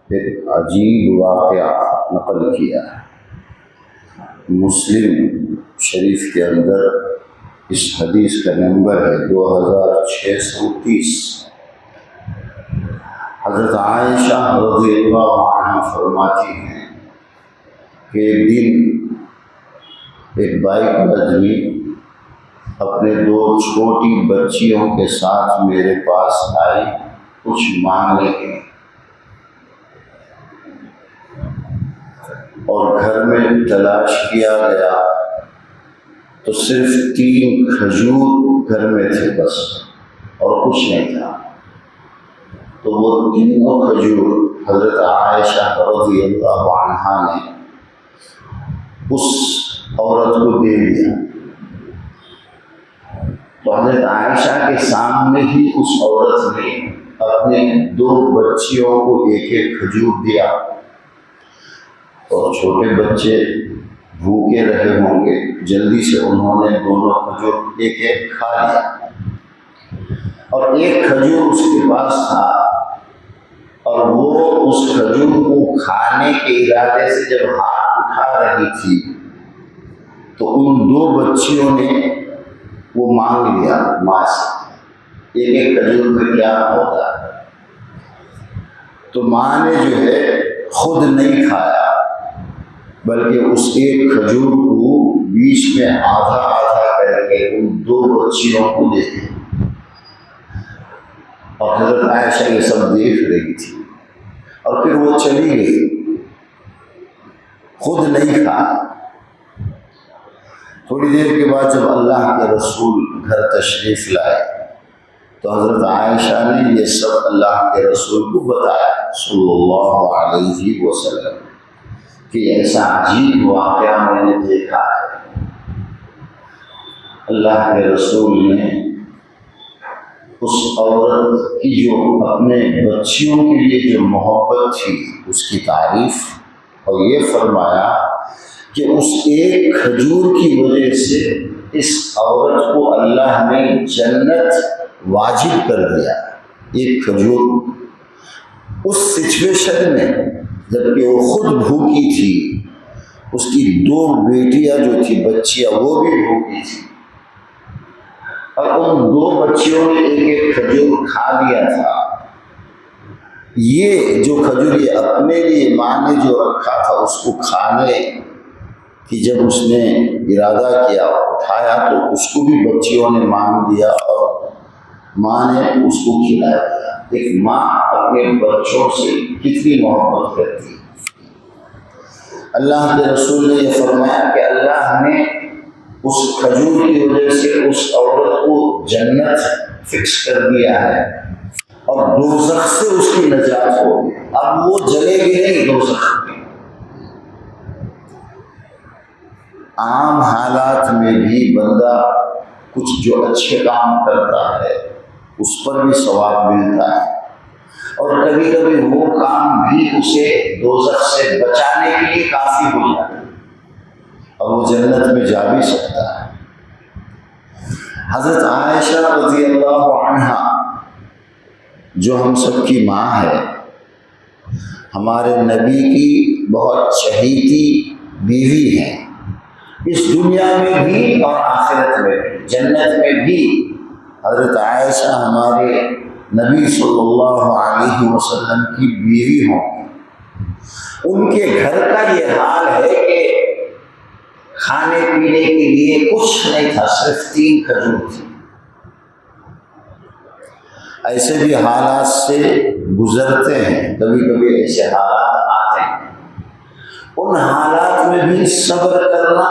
ایک عجیب واقعہ نقل کیا ہے۔ مسلم شریف کے اندر اس حدیث کا نمبر ہے 2630۔ حضرت عائشہ رضی اللہ عنہ فرماتی ہیں کہ ایک دن ایک بائک آدمی اپنے 2 چھوٹی بچیوں کے ساتھ میرے پاس آئی کچھ مانگنے کے، اور گھر میں تلاش کیا گیا تو صرف 3 کھجور گھر میں تھے بس، اور کچھ نہیں تھا۔ تو وہ 3 کھجور حضرت عائشہ رضی اللہ عنہا نے اس عورت کو دے دیا۔ تو حضرت عائشہ کے سامنے ہی اس عورت نے اپنے 2 بچیوں کو ایک کھجور دیا، اور چھوٹے بچے بھوکے رہے ہوں گے، جلدی سے انہوں نے دونوں کھجور ایک کھا لیا، اور ایک کھجور اس کے پاس تھا، اور وہ اس کھجور کو کھانے کے ارادے سے جب ہاتھ اٹھا رہی تھی تو ان 2 بچیوں نے وہ مانگ لیا ماں سے، ایک کھجور میں کیا ہوتا ہے۔ تو ماں نے جو ہے خود نہیں کھایا، بلکہ اس ایک کھجور کو بیچ میں آدھا آدھا کر کے ان 2 بچیوں کو دے دی، اور حضرت عائشہ یہ سب دیکھ رہی تھی، اور پھر وہ چلی گئی، خود نہیں کھایا۔ تھوڑی دیر کے بعد جب اللہ کے رسول گھر تشریف لائے تو حضرت عائشہ نے یہ سب اللہ کے رسول کو بتایا صلی اللہ علیہ وسلم کہ ایسا عجیب واقعہ میں نے دیکھا ہے۔ اللہ کے رسول نے اس عورت کی جو اپنے بچیوں کے لیے جو محبت تھی اس کی تعریف، اور یہ فرمایا کہ اس ایک کھجور کی وجہ سے اس عورت کو اللہ نے جنت واجب کر دیا۔ ایک کھجور اس سچویشن میں جبکہ وہ خود بھوکی تھی، اس کی 2 بیٹیاں جو تھی بچیاں وہ بھی بھوکی تھی، اور ان 2 بچیوں نے ایک کھجور کھا لیا تھا۔ یہ جو کھجور یہ اپنے لیے ماں نے جو رکھا تھا اس کو کھانے کی جب اس نے ارادہ کیا اٹھایا تو اس کو بھی بچیوں نے مانگ لیا، اور ماں نے اس کو کھلایا۔ ایک ماں اپنے بچوں سے کتنی محبت کرتی ہے۔ اللہ کے رسول نے یہ فرمایا کہ اللہ نے اس کھجور کی وجہ سے اس عورت کو جنت فکس کر دیا ہے، اور دوزخ سے اس کی نجات ہوگی۔ اب وہ جلے گی نہیں دوزخ میں۔ عام حالات میں بھی بندہ کچھ جو اچھے کام کرتا ہے اس پر بھی ثواب ملتا ہے، اور کبھی کبھی وہ کام بھی اسے دوزخ سے بچانے کے لیے کافی ہو جاتا ہے، اور وہ جنت میں جا بھی سکتا ہے۔ حضرت عائشہ رضی اللہ عنہا جو ہم سب کی ماں ہے، ہمارے نبی کی بہت چہیتی بیوی ہے، اس دنیا میں بھی اور آخرت میں بھی، جنت میں بھی حضرت عائشہ ہمارے نبی صلی اللہ علیہ وسلم کی بیوی ہوں۔ ان کے گھر کا یہ حال ہے کہ کھانے پینے کے لیے کچھ نہیں تھا، صرف 3 کھجور تھی۔ ایسے بھی حالات سے گزرتے ہیں، کبھی کبھی ایسے حالات آتے ہیں، ان حالات میں بھی صبر کرنا،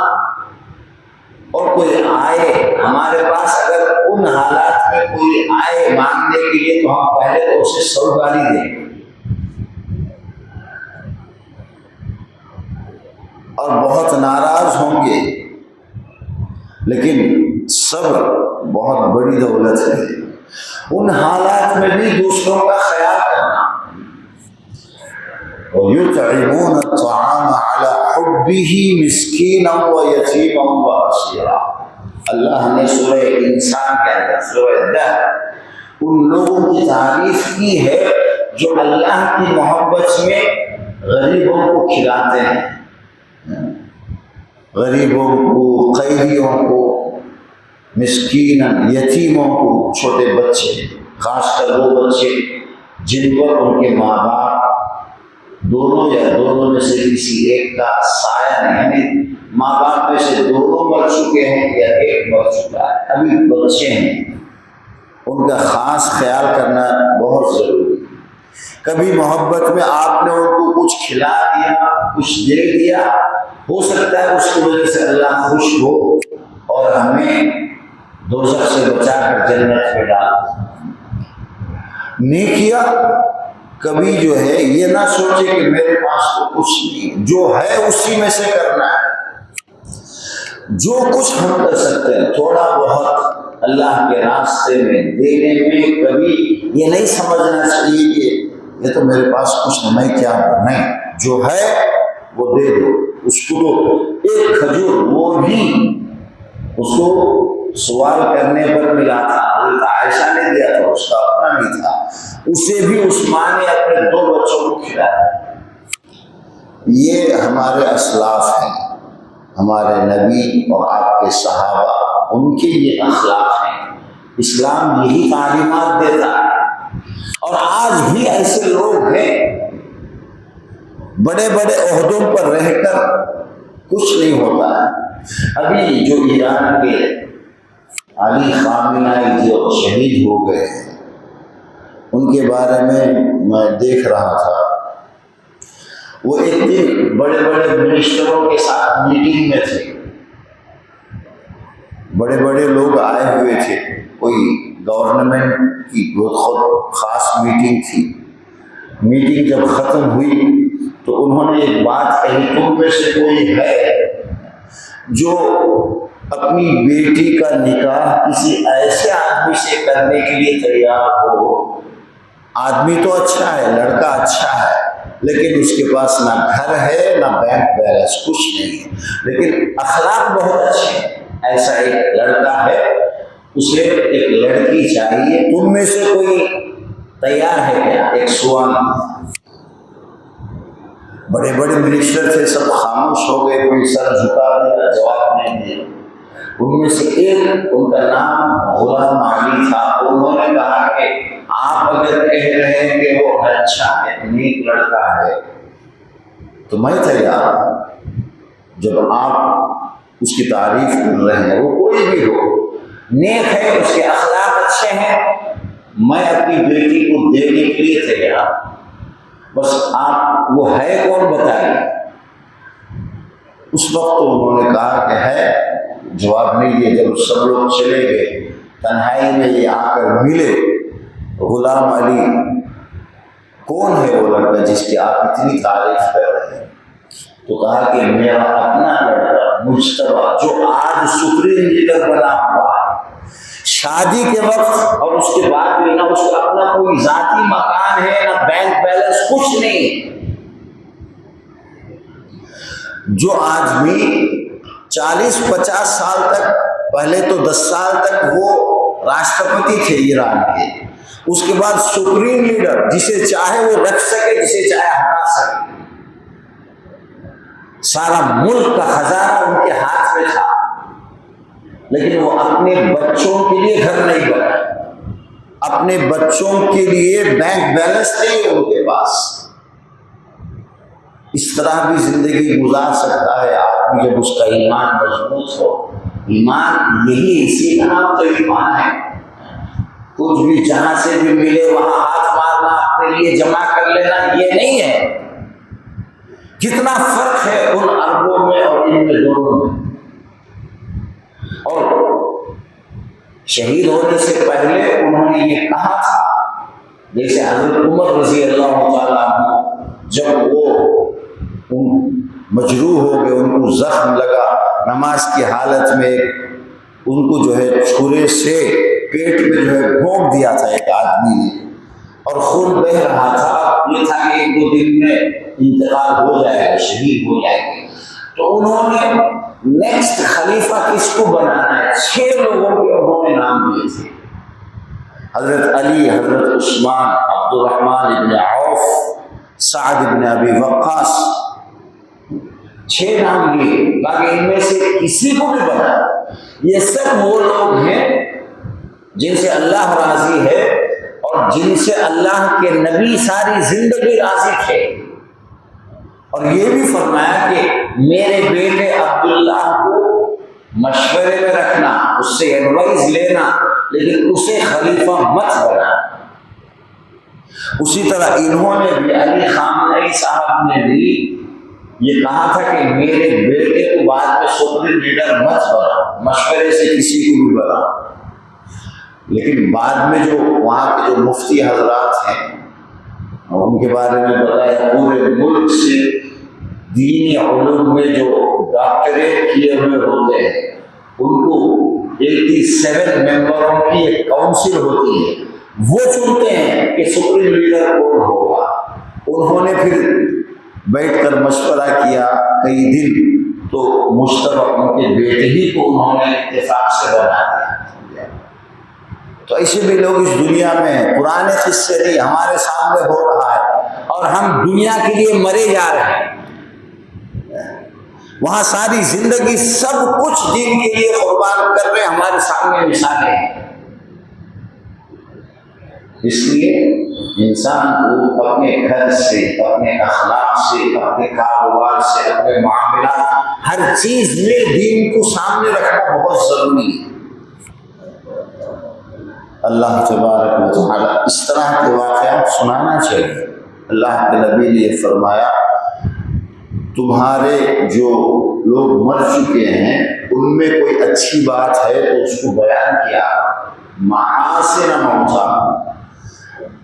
اور کوئی آئے ہمارے پاس، اگر ان حالات میں کوئی آئے مانگنے کے لیے تو ہم پہلے تو اسے 100 گالی دیں گے، اور بہت ناراض ہوں گے، لیکن صبر بہت بڑی دولت ہے۔ ان حالات میں بھی دوسروں کا خیال کرنا۔ وَيُطْعِمُونَ الطَّعَامَ عَلَى حُبِّهِ مِسْكِينًا وَيَتِيمًا وَأَسِيرًا۔ اللہ نے سورہ انسان کے اندر، سورہ دہر، ان لوگوں کی تعریف کی ہے جو اللہ کی محبت میں غریبوں کو کھلاتے ہیں، غریبوں کو، قیدیوں کو، مسکین یتیموں کو، چھوٹے بچے، خاص کر وہ بچے جن پر ان کے ماں باپ دونوں یا دونوں میں سے کسی ایک کا سایہ نہیں، یعنی ماں باپ میں سے دونوں مر چکے ہیں یا ایک مر چکا ہے، ابھی بچے ہیں، ان کا خاص خیال کرنا بہت ضروری ہے۔ کبھی محبت میں آپ نے ان کو کچھ کھلا دیا، کچھ دے دیا، ہو سکتا ہے اس کی وجہ سے اللہ خوش ہو اور ہمیں دوزخ سے بچا کر جنت میں ڈال دے۔ نیکیاں کبھی جو ہے یہ نہ سوچے کہ میرے پاس تو کچھ نہیں، جو ہے اسی میں سے کرنا ہے۔ جو کچھ ہم کر سکتے ہیں تھوڑا بہت اللہ کے راستے میں دینے میں کبھی یہ نہیں سمجھنا چاہیے کہ یہ تو میرے پاس کچھ نہیں، میں کیا ہوں، نہیں، جو ہے وہ دے دو۔ اس کو تو ایک کھجور وہ بھی اس کو سوال کرنے پر ملا تھا، حضرت عائشہ نے دیا تھا، اس کا اپنا نہیں تھا، اسے بھی عثمان نے اپنے 2 بچوں کو کھلایا۔ یہ ہمارے اسلاف ہیں، ہمارے نبی اور آپ کے صحابہ، ان کے یہ اخلاق ہیں۔ اسلام یہی تعلیمات دیتا ہے، اور آج بھی ایسے لوگ ہیں بڑے بڑے عہدوں پر رہ کر کچھ نہیں ہوتا ہے۔ ابھی جو ایران کے علی خامنہئی جو شہید ہو گئے ہیں، ان کے بارے میں دیکھ رہا تھا، وہ ایک دن بڑے بڑے منسٹروں کے ساتھ میٹنگ میں تھے، بڑے بڑے لوگ آئے ہوئے تھے، کوئی گورنمنٹ کی بہت خاص میٹنگ تھی۔ میٹنگ جب ختم ہوئی تو انہوں نے ایک بات کہی، تم میں سے کوئی ہے جو اپنی بیٹی کا نکاح کسی ایسے آدمی سے کرنے کے لیے تیار ہو؟ آدمی تو اچھا ہے، لڑکا اچھا ہے، لیکن اس کے پاس نہ گھر ہے نہ بینک بیلنس، کچھ نہیں ہے، لیکن اخلاق بہت اچھے ہیں، ایسا ایک لڑکا ہے، اسے ایک لڑکی چاہیے، تم میں سے کوئی تیار ہے کیا؟ ایک سوال۔ بڑے بڑے منسٹر تھے، سب خاموش ہو گئے، کوئی سر جھکا دیا، جواب نہیں دیا۔ ان میں سے ایک، ان کا نام غلام علی تھا، انہوں نے کہا کہ آپ اگر کہہ رہے ہیں کہ وہ اچھا ہے، نیک لڑکا ہے، تو میں تیار ہوں۔ جب آپ اس کی تعریف کر رہے ہیں، وہ کوئی بھی ہو، نیک ہے، اس کے اخلاق اچھے ہیں، میں اپنی بیٹی کو دینے کے لیے تیار ہوں، بس آپ وہ ہے کون بتائیے۔ اس وقت انہوں نے کہا کہ ہے، جواب نہیں دیا۔ جب سب لوگ چلے گئے، تنہائی میں یہ آ کر ملے، غلام علی، کون ہے وہ لڑکا جس کی آپ اتنی تعریف کر رہے ہیں؟ تو کہا کہ میرا اپنا لڑکا مجتبیٰ، جو آج سپریم لیڈر بنا ہوا ہے، شادی کے وقت اور اس کے بعد بھی نہ اس کا اپنا کوئی ذاتی مکان ہے، نہ بینک بیلنس، کچھ نہیں، جو آدمی 40-50 سال تک، پہلے تو 10 سال تک وہ راشٹرپتی تھے ایران کے، اس کے بعد سپریم لیڈر، جسے چاہے وہ رکھ سکے، جسے چاہے ہٹا سکے، سارا ملک کا خزانہ ان کے ہاتھ میں تھا، لیکن وہ اپنے بچوں کے لیے گھر نہیں بنائے، اپنے بچوں کے لیے بینک بیلنس نہیں ان کے پاس۔ اس طرح بھی زندگی گزار سکتا ہے آدمی جب اس کا ایمان مضبوط ہو۔ ایمان یہی، اسی کا نام تو ایمان ہے۔ کچھ بھی جہاں سے بھی ملے وہاں ہاتھ مارنا، اپنے لیے جمع کر لینا، یہ نہیں ہے۔ کتنا فرق ہے ان اربوں میں اور ان میں دونوں میں۔ اور شہید ہونے سے پہلے انہوں نے یہ کہا تھا، جیسے حضرت عمر رضی اللہ تعالیٰ عنہ، جب وہ مجروح ہو گئے، ان کو زخم لگا، نماز کی حالت میں ان کو جو ہے چھرے سے پیٹ میں جو ہے گھونپ دیا تھا ایک آدمی نے، اور خون بہ رہا تھا، یہ تھا کہ 1-2 دن میں انتقال ہو جائے گا، شہید ہو جائے گا۔ تو انہوں نے نیکسٹ خلیفہ کس کو بنانا ہے، 6 لوگوں کے انہوں نے نام دیے تھے، حضرت علی، حضرت عثمان، عبد الرحمن ابن عوف، سعد ابن ابی وقاص، 6 نام لیے، باقی ان میں سے کسی کو بھی بنا، یہ سب وہ لوگ ہیں جن سے اللہ راضی ہے اور جن سے اللہ کے نبی ساری زندگی راضی تھے۔ اور یہ بھی فرمایا کہ میرے بیٹے عبداللہ کو مشورے میں رکھنا، اس سے ایڈوائز لینا، لیکن اسے خلیفہ مت بنا۔ اسی طرح انہوں نے بھی، علی خامنئی صاحب نے بھی یہ کہا تھا کہ میرے بیٹے کو بعد میں سپریم لیڈر مت بنا، مشورے سے کسی کو بھی بنا۔ لیکن بعد میں جو وہاں کے جو مفتی حضرات ہیں، ان کے بارے میں بتایا، پورے ملک سے دینی علوم میں جو ڈاکٹریٹ کیے ہوئے ہوتے ہیں ان کو 87 ممبروں کی ایک کونسل ہوتی ہے، وہ چنتے ہیں کہ سپریم لیڈر کون ہوگا۔ انہوں نے پھر بیٹھ کر مشورہ کیا کئی دن، تو مشتبہ ان کے بیٹے ہی کو انہوں نے اتفاق سے بنا دیا۔ تو ایسے بھی لوگ اس دنیا میں، پرانے قصے نہیں، ہمارے سامنے ہو رہا ہے، اور ہم دنیا کے لیے مرے جا رہے ہیں۔ وہاں ساری زندگی سب کچھ دین کے لیے قربان کر رہے، ہمارے سامنے مثالیں ہیں۔ اس لیے انسان کو اپنے گھر سے، اپنے اخلاق سے، اپنے کاروبار سے، اپنے معاملات، ہر چیز میں دین کو سامنے رکھنا بہت ضروری ہے۔ اللہ تبارک و تعالی اس طرح کے واقعات سنانا چاہیے۔ اللہ کے نبی نے یہ فرمایا، تمہارے جو لوگ مر چکے ہیں ان میں کوئی اچھی بات ہے تو اس کو بیان کیا، محاسن موتا،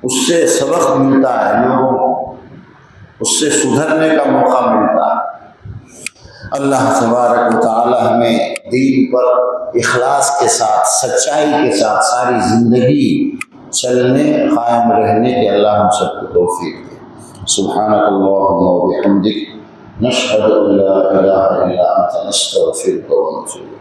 اس سے سبق ملتا ہے لوگوں کو، اس سے سدھرنے کا موقع ملتا ہے۔ اللہ تبارک و تعالی ہمیں دین پر اخلاص کے ساتھ، سچائی کے ساتھ ساری زندگی چلنے، قائم رہنے کے اللہ ہم سب کو توفیق دے۔ سبحانک اللہم و بحمدک، نشہد ان لا الہ الا انت، نستغفرک و نتوب الیک۔